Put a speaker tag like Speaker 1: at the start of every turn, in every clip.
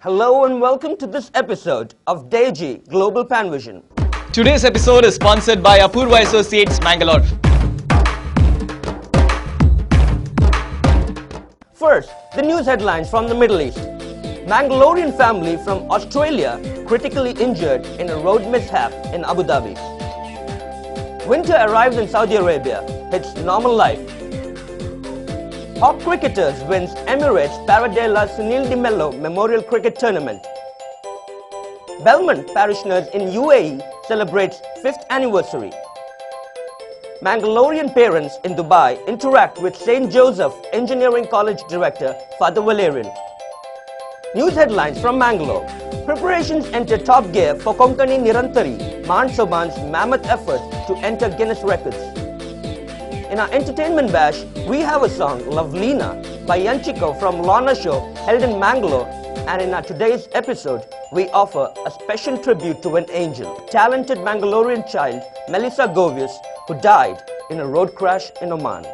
Speaker 1: Hello and welcome to this episode of Deji Global Panvision.
Speaker 2: Today's episode is sponsored by Apurva Associates, Mangalore.
Speaker 1: First, the news headlines from the Middle East. Mangalorean family from Australia critically injured in a road mishap in Abu Dhabi. Winter arrives in Saudi Arabia, hits normal life. Top cricketers wins Emirates Paradela Sunil de Mello Memorial Cricket Tournament. Belmont parishioners in UAE celebrates 5th anniversary. Mangalorean parents in Dubai interact with St. Joseph Engineering College Director Father Valerian. News headlines from Mangalore. Preparations enter top gear for Konkani Nirantari, Maan Soban's mammoth effort to enter Guinness Records. In our entertainment bash, we have a song, Lovelina, by Yanchiko from Lorna Show, held in Mangalore. And in our today's episode, we offer a special tribute to an angel, talented Mangalorean child, Melissa Govius, who died in a road crash in Oman.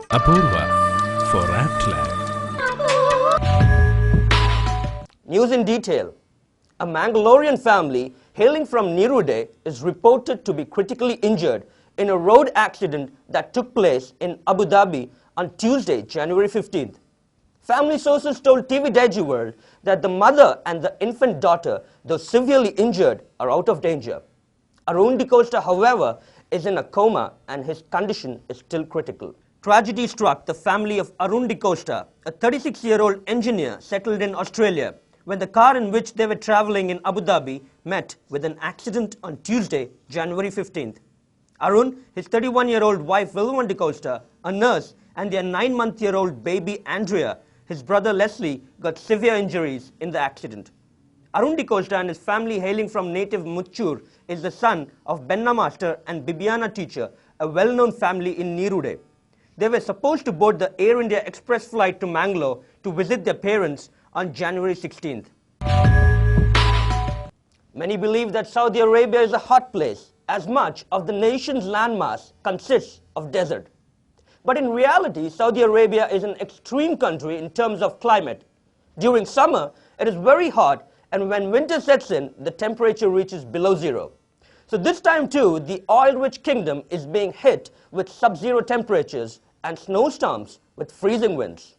Speaker 3: Apurva for Aptland.
Speaker 1: News in detail. A Mangalorean family hailing from Neerude is reported to be critically injured in a road accident that took place in Abu Dhabi on Tuesday, January 15th. Family sources told TV Deji World that the mother and the infant daughter, though severely injured, are out of danger. Arun DeCosta, however, is in a coma and his condition is still critical. Tragedy struck the family of Arun DeCosta, a 36-year-old engineer settled in Australia, when the car in which they were traveling in Abu Dhabi met with an accident on Tuesday, January 15th. Arun, his 31-year-old wife Vilwan DeCosta, a nurse, and their 9-month-old baby Andrea, his brother Leslie, got severe injuries in the accident. Arun DeCosta and his family, hailing from native Muchur, is the son of Benna master and Bibiana teacher, a well-known family in Neerude. They were supposed to board the Air India Express flight to Mangalore to visit their parents on January 16th. Many believe that Saudi Arabia is a hot place, as much of the nation's landmass consists of desert. But in reality, Saudi Arabia is an extreme country in terms of climate. During summer, it is very hot, and when winter sets in, the temperature reaches below zero. So this time too, the oil-rich kingdom is being hit with sub-zero temperatures and snowstorms with freezing winds.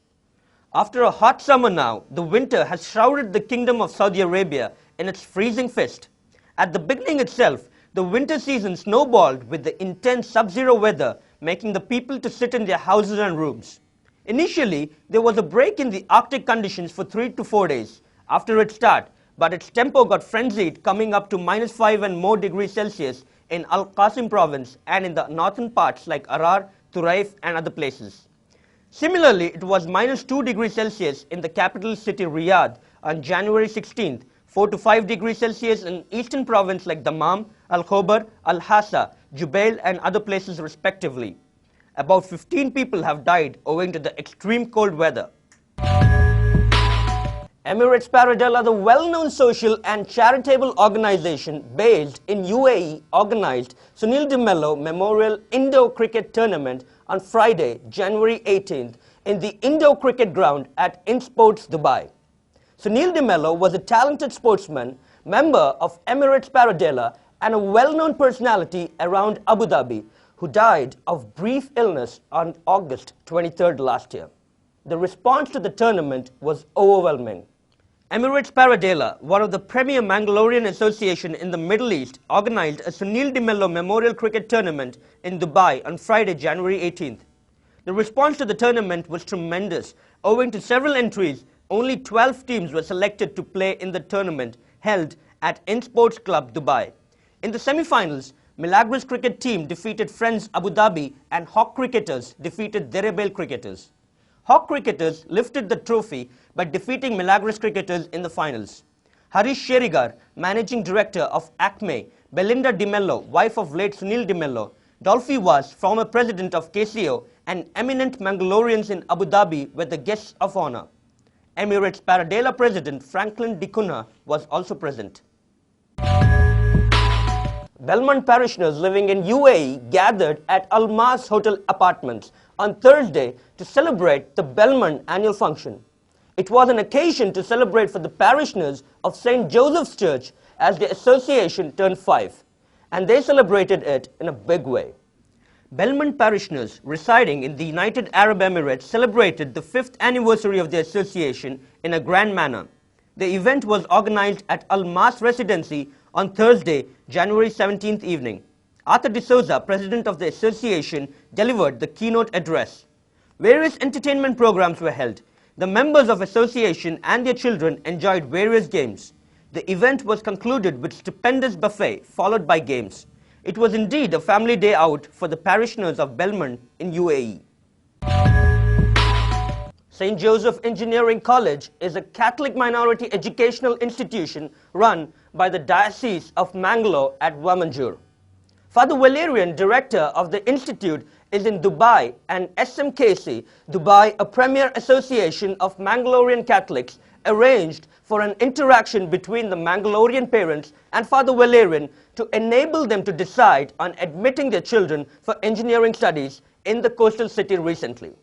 Speaker 1: After a hot summer now, the winter has shrouded the kingdom of Saudi Arabia in its freezing fist. At the beginning itself, the winter season snowballed with the intense sub-zero weather, making the people to sit in their houses and rooms. Initially, there was a break in the Arctic conditions for 3 to 4 days after its start, but its tempo got frenzied, coming up to -5 and more degrees Celsius in Al Qasim province and in the northern parts like Arar, Turaif and other places. Similarly, it was -2 degrees Celsius in the capital city Riyadh on January 16th, 4 to 5 degrees Celsius in eastern province like Dammam, Al-Khobar, Al-Hassa, Jubail and other places respectively. About 15 people have died owing to the extreme cold weather. Emirates Paradela, the well-known social and charitable organization based in UAE, organized Sunil de Mello Memorial Indoor Cricket Tournament on Friday, January 18th in the Indoor Cricket Ground at InSports Dubai. Sunil de Mello was a talented sportsman, member of Emirates Paradela and a well-known personality around Abu Dhabi who died of brief illness on August 23rd last year. The response to the tournament was overwhelming. Emirates Paradela, one of the premier Mangalorean association in the Middle East, organized a Sunil de Mello Memorial Cricket Tournament in Dubai on Friday, January 18th. The response to the tournament was tremendous. Owing to several entries, only 12 teams were selected to play in the tournament held at InSports Club Dubai. In the semi-finals, Milagros cricket team defeated Friends Abu Dhabi and Hawk cricketers defeated Derebel cricketers. Hawk cricketers lifted the trophy by defeating Milagros cricketers in the finals. Harish Sherigar, managing director of Acme, Belinda Di Mello, wife of late Sunil Di Mello, Dolphy Was, former president of KCO, and eminent Mangaloreans in Abu Dhabi were the guests of honor. Emirates Paradela president Franklin Dicuna was also present. Belmont parishioners living in UAE gathered at Al Mas Hotel Apartments on Thursday to celebrate the Belmont annual function. It was an occasion to celebrate for the parishioners of St. Joseph's Church as the association turned 5, and they celebrated it in a big way. Belmont parishioners residing in the United Arab Emirates celebrated the 5th anniversary of the association in a grand manner. The event was organized at Al Mas Residency on Thursday, January 17th evening. Arthur D'Souza, president of the association, delivered the keynote address. Various entertainment programs were held. The members of association and their children enjoyed various games. The event was concluded with stupendous buffet followed by games. It was indeed a family day out for the parishioners of Belmont in UAE. St. Joseph Engineering College is a Catholic minority educational institution run by the Diocese of Mangalore at Wamanjur. Father Valerian, director of the institute, is in Dubai, and SMKC, Dubai, a premier association of Mangalorean Catholics, arranged for an interaction between the Mangalorean parents and Father Valerian to enable them to decide on admitting their children for engineering studies in the coastal city recently.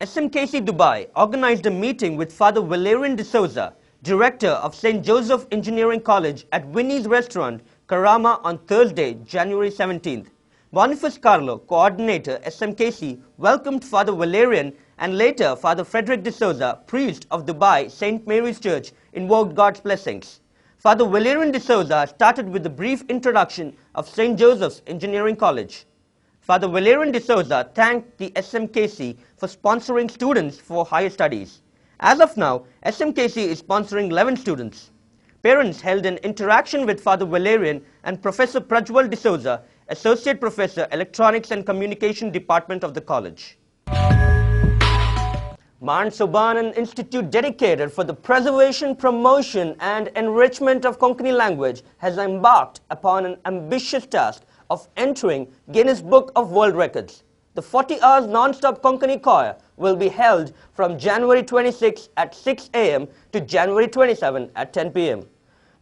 Speaker 1: SMKC Dubai organized a meeting with Father Valerian D'Souza, director of St. Joseph Engineering College at Winnie's Restaurant, Karama on Thursday, January 17th. Boniface Carlo, coordinator SMKC, welcomed Father Valerian, and later Father Frederick D'Souza, priest of Dubai St. Mary's Church, invoked God's blessings. Father Valerian D'Souza started with a brief introduction of St. Joseph's Engineering College. Father Valerian D'Souza thanked the SMKC for sponsoring students for higher studies. As of now, SMKC is sponsoring 11 students. Parents held an interaction with Father Valerian and Professor Prajwal D'Souza, Associate Professor, Electronics and Communication Department of the college. Mount Sobanan Institute, dedicated for the preservation, promotion and enrichment of Konkani language, has embarked upon an ambitious task of entering Guinness Book of World Records. The 40 hours non-stop Konkani choir will be held from January 26 at 6 a.m. to January 27 at 10 p.m.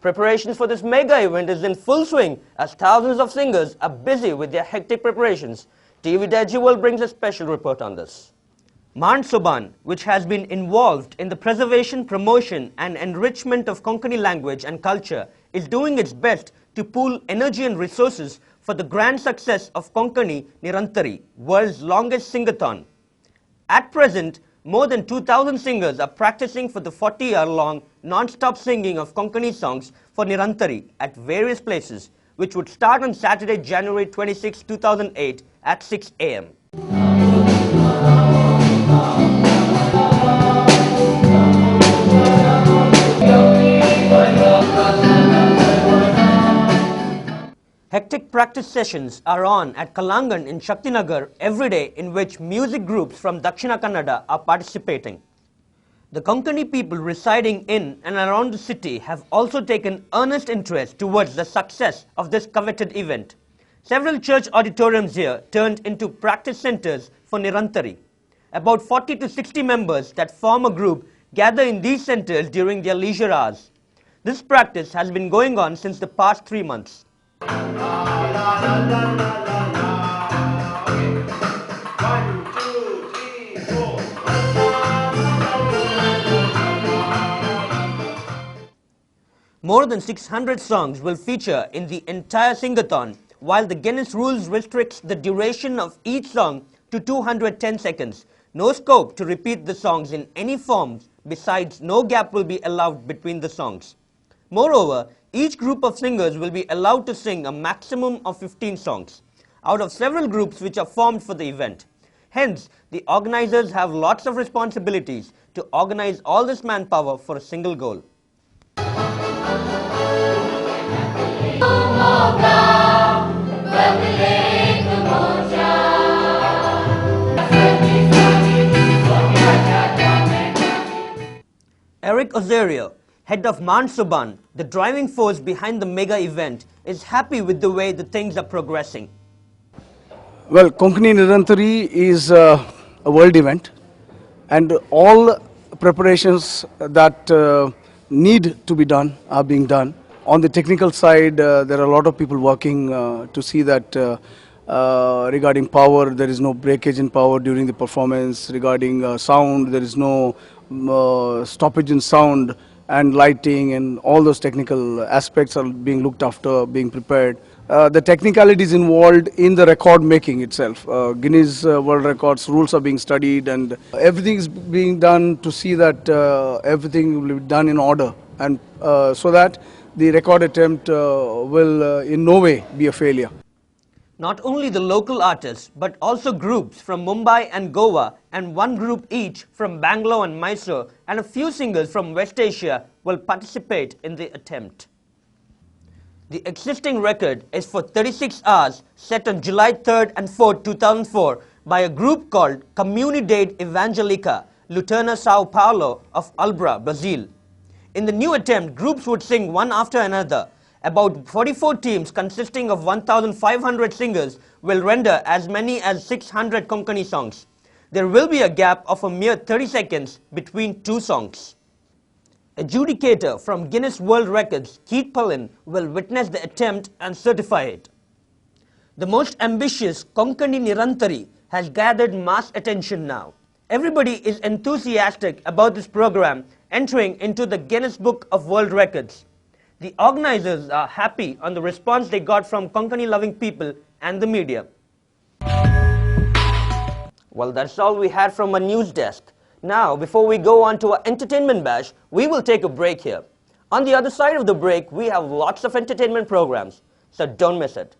Speaker 1: Preparations for this mega event is in full swing as thousands of singers are busy with their hectic preparations. TV Dajiwal brings a special report on this. Mount Soban, which has been involved in the preservation, promotion and enrichment of Konkani language and culture, is doing its best to pool energy and resources for the grand success of Konkani Nirantari, world's longest singathon. At present, more than 2,000 singers are practicing for the 40-hour-long non-stop singing of Konkani songs for Nirantari at various places, which would start on Saturday, January 26, 2008 at 6 a.m. Hectic practice sessions are on at Kalangan in Shaktinagar every day, in which music groups from Dakshina Kannada are participating. The Konkani people residing in and around the city have also taken earnest interest towards the success of this coveted event. Several church auditoriums here turned into practice centers for Nirantari. About 40 to 60 members that form a group gather in these centers during their leisure hours. This practice has been going on since the past 3 months. More than 600 songs will feature in the entire singathon, while the Guinness rules restricts the duration of each song to 210 seconds. No scope to repeat the songs in any forms, besides no gap will be allowed between the songs. Moreover, each group of singers will be allowed to sing a maximum of 15 songs, out of several groups which are formed for the event. Hence, the organizers have lots of responsibilities to organize all this manpower for a single goal. Eric Ozario, head of Mansuban, the driving force behind the mega event, is happy with the way the things are progressing.
Speaker 4: Well, Konkani Nirantari is a world event, and all preparations that need to be done are being done. On the technical side, there are a lot of people working to see that regarding power, there is no breakage in power during the performance. Regarding sound, there is no stoppage in sound, and lighting and all those technical aspects are being looked after, being prepared. The technicalities involved in the record making itself. Guinness World Records rules are being studied, and everything is being done to see that everything will be done in order, and so that the record attempt will in no way be a failure.
Speaker 1: Not only the local artists, but also groups from Mumbai and Goa, and one group each from Bangalore and Mysore, and a few singers from West Asia will participate in the attempt. The existing record is for 36 hours, set on July 3rd and 4th, 2004 by a group called Comunidade Evangelica, Luterna Sao Paulo of Albra, Brazil. In the new attempt, groups would sing one after another. About 44 teams consisting of 1,500 singers will render as many as 600 Konkani songs. There will be a gap of a mere 30 seconds between two songs. Adjudicator from Guinness World Records, Keith Pallin, will witness the attempt and certify it. The most ambitious Konkani Nirantari has gathered mass attention now. Everybody is enthusiastic about this program entering into the Guinness Book of World Records. The organizers are happy on the response they got from Konkani-loving people and the media. Well, that's all we had from our news desk. Now, before we go on to our entertainment bash, we will take a break here. On the other side of the break, we have lots of entertainment programs, so don't miss it.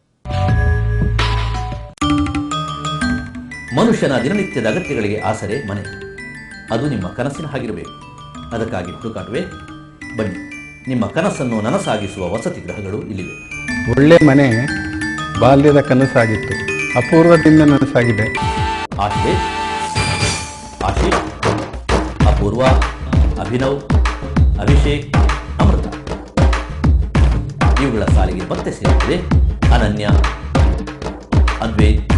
Speaker 5: ಮನುಷ್ಯನ ದಿನನಿತ್ಯದ ಅಗತ್ಯಗಳಿಗೆ ಆಸರೆ ಮನೆ. ಅದು ನಿಮ್ಮ ಕನಸಿನ ಹಾಗಿರಬೇಕು. ಅದಕ್ಕಾಗಿ ಹುಡುಕಾಟವೇ? ಬನ್ನಿ, ನಿಮ್ಮ ಕನಸನ್ನು ನನಸಾಗಿಸುವ ವಸತಿ ಗೃಹಗಳು ಇಲ್ಲಿವೆ.
Speaker 6: ಒಳ್ಳೆ ಮನೆ ಬಾಲ್ಯದ ಕನಸಾಗಿತ್ತು, ಅಪೂರ್ವದಿಂದ ನನಸಾಗಿದೆ.
Speaker 5: ಆಶೀಶ್, ಅಪೂರ್ವ, ಅಭಿನವ್, ಅಭಿಷೇಕ್, ಅಮೃತ ಇವುಗಳ ಸಾಲಿಗೆ ಮತ್ತೆ ಸೇರಿದೆ ಅನನ್ಯ, ಅದ್ವೈತ್,